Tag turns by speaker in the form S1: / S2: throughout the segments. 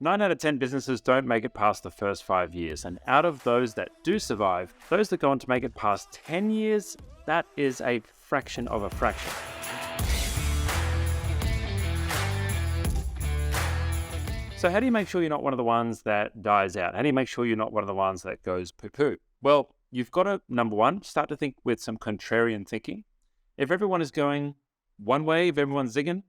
S1: 9 out of 10 businesses don't make it past the first 5 years, and out of those that do survive, those that go on to make it past 10 years, that is a fraction of a fraction. So how do you make sure you're not one of the ones that dies out? How do you make sure you're not one of the ones that goes poo-poo? Well, you've got to, number one, start to think with some contrarian thinking. If everyone is going one way, if everyone's zigging,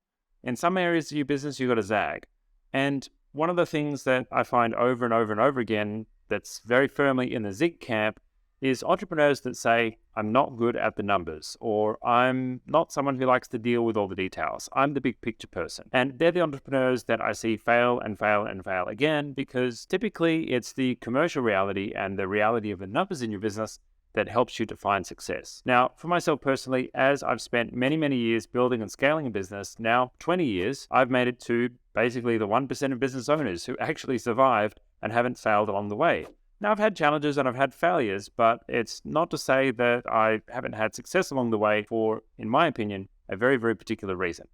S1: in some areas of your business, you've got to zag. And one of the things that I find over and over and over again that's very firmly in the zig camp is entrepreneurs that say, I'm not good at the numbers, or I'm not someone who likes to deal with all the details. I'm the big picture person. And they're the entrepreneurs that I see fail and fail and fail again, because typically it's the commercial reality and the reality of the numbers in your business that helps you define success. Now, for myself personally, as I've spent many, many years building and scaling a business, now 20 years, I've made it to basically the 1% of business owners who actually survived and haven't failed along the way. Now, I've had challenges and I've had failures, but it's not to say that I haven't had success along the way for, in my opinion, a very, very particular reason.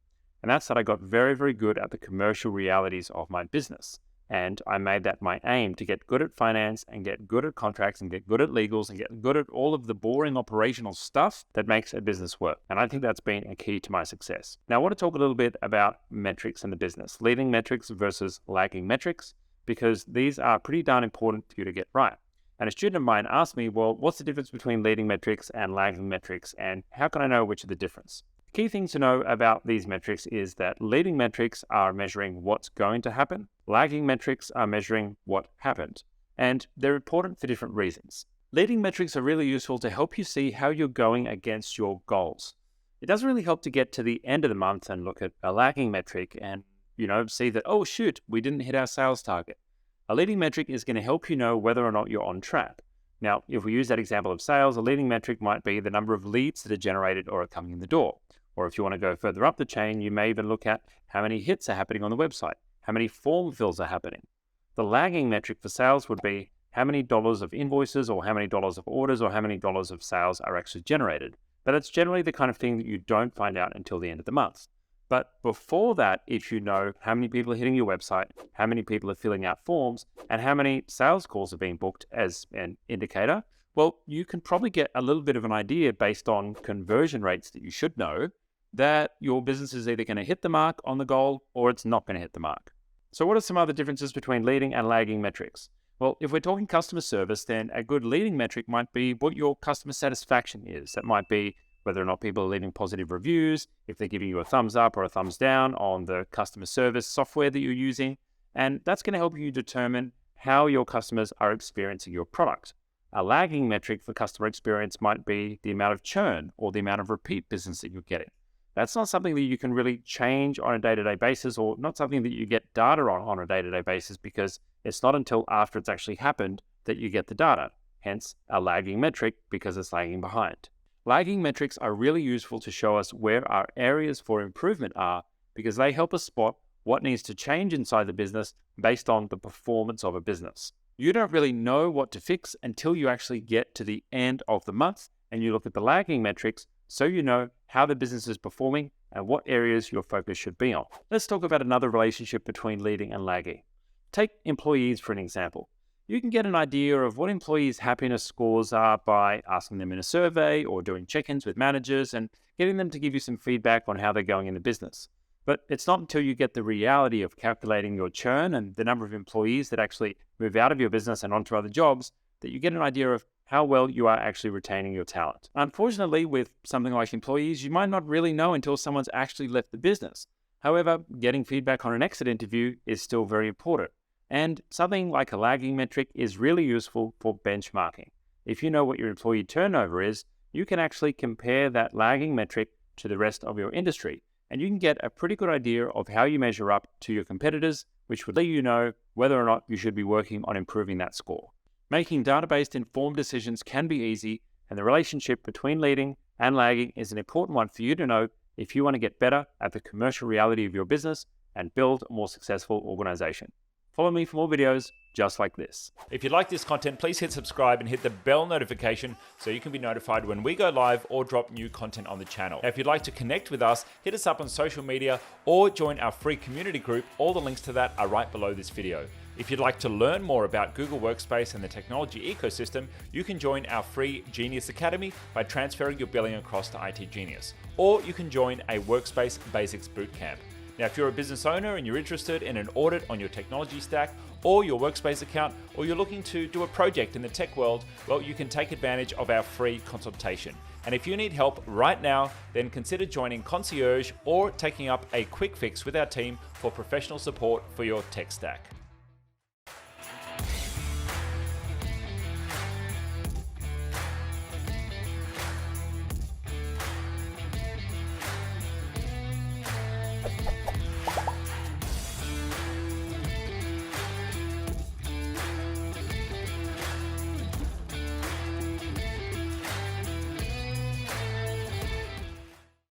S1: And that's that I got very, very good at the commercial realities of my business. And I made that my aim to get good at finance and get good at contracts and get good at legals and get good at all of the boring operational stuff that makes a business work. And I think that's been a key to my success. Now, I want to talk a little bit about metrics in the business, leading metrics versus lagging metrics, because these are pretty darn important for you to get right. And a student of mine asked me, well, what's the difference between leading metrics and lagging metrics, and how can I know which are the difference? Key things to know about these metrics is that leading metrics are measuring what's going to happen. Lagging metrics are measuring what happened. And they're important for different reasons. Leading metrics are really useful to help you see how you're going against your goals. It doesn't really help to get to the end of the month and look at a lagging metric and see that, oh shoot, we didn't hit our sales target. A leading metric is going to help you know whether or not you're on track. Now, if we use that example of sales, a leading metric might be the number of leads that are generated or are coming in the door. Or if you want to go further up the chain, you may even look at how many hits are happening on the website, how many form fills are happening. The lagging metric for sales would be how many dollars of invoices or how many dollars of orders or how many dollars of sales are actually generated. But it's generally the kind of thing that you don't find out until the end of the month. But before that, if you know how many people are hitting your website, how many people are filling out forms, and how many sales calls are being booked as an indicator, well, you can probably get a little bit of an idea based on conversion rates that you should know that your business is either going to hit the mark on the goal or it's not going to hit the mark. So what are some other differences between leading and lagging metrics? Well, if we're talking customer service, then a good leading metric might be what your customer satisfaction is. That might be whether or not people are leaving positive reviews, if they're giving you a thumbs up or a thumbs down on the customer service software that you're using. And that's going to help you determine how your customers are experiencing your product. A lagging metric for customer experience might be the amount of churn or the amount of repeat business that you're getting. That's not something that you can really change on a day-to-day basis, or not something that you get data on a day-to-day basis, because it's not until after it's actually happened that you get the data. Hence, a lagging metric, because it's lagging behind. Lagging metrics are really useful to show us where our areas for improvement are, because they help us spot what needs to change inside the business based on the performance of a business. You don't really know what to fix until you actually get to the end of the month and you look at the lagging metrics, so you know how the business is performing and what areas your focus should be on. Let's talk about another relationship between leading and lagging. Take employees for an example. You can get an idea of what employees' happiness scores are by asking them in a survey or doing check-ins with managers and getting them to give you some feedback on how they're going in the business. But it's not until you get the reality of calculating your churn and the number of employees that actually move out of your business and onto other jobs that you get an idea of how well you are actually retaining your talent. Unfortunately, with something like employees, you might not really know until someone's actually left the business. However, getting feedback on an exit interview is still very important. And something like a lagging metric is really useful for benchmarking. If you know what your employee turnover is, you can actually compare that lagging metric to the rest of your industry. And you can get a pretty good idea of how you measure up to your competitors, which would let you know whether or not you should be working on improving that score. Making data-based informed decisions can be easy, and the relationship between leading and lagging is an important one for you to know if you want to get better at the commercial reality of your business and build a more successful organization. Follow me for more videos. just like this.
S2: If you like this content, please hit subscribe and hit the bell notification so you can be notified when we go live or drop new content on the channel. Now, if you'd like to connect with us, hit us up on social media or join our free community group. All the links to that are right below this video. If you'd like to learn more about Google Workspace and the technology ecosystem, you can join our free Genius Academy by transferring your billing across to itGenius. Or you can join a Workspace Basics Bootcamp. Now, if you're a business owner and you're interested in an audit on your technology stack or your Workspace account, or you're looking to do a project in the tech world, well, you can take advantage of our free consultation. And if you need help right now, then consider joining Concierge or taking up a quick fix with our team for professional support for your tech stack.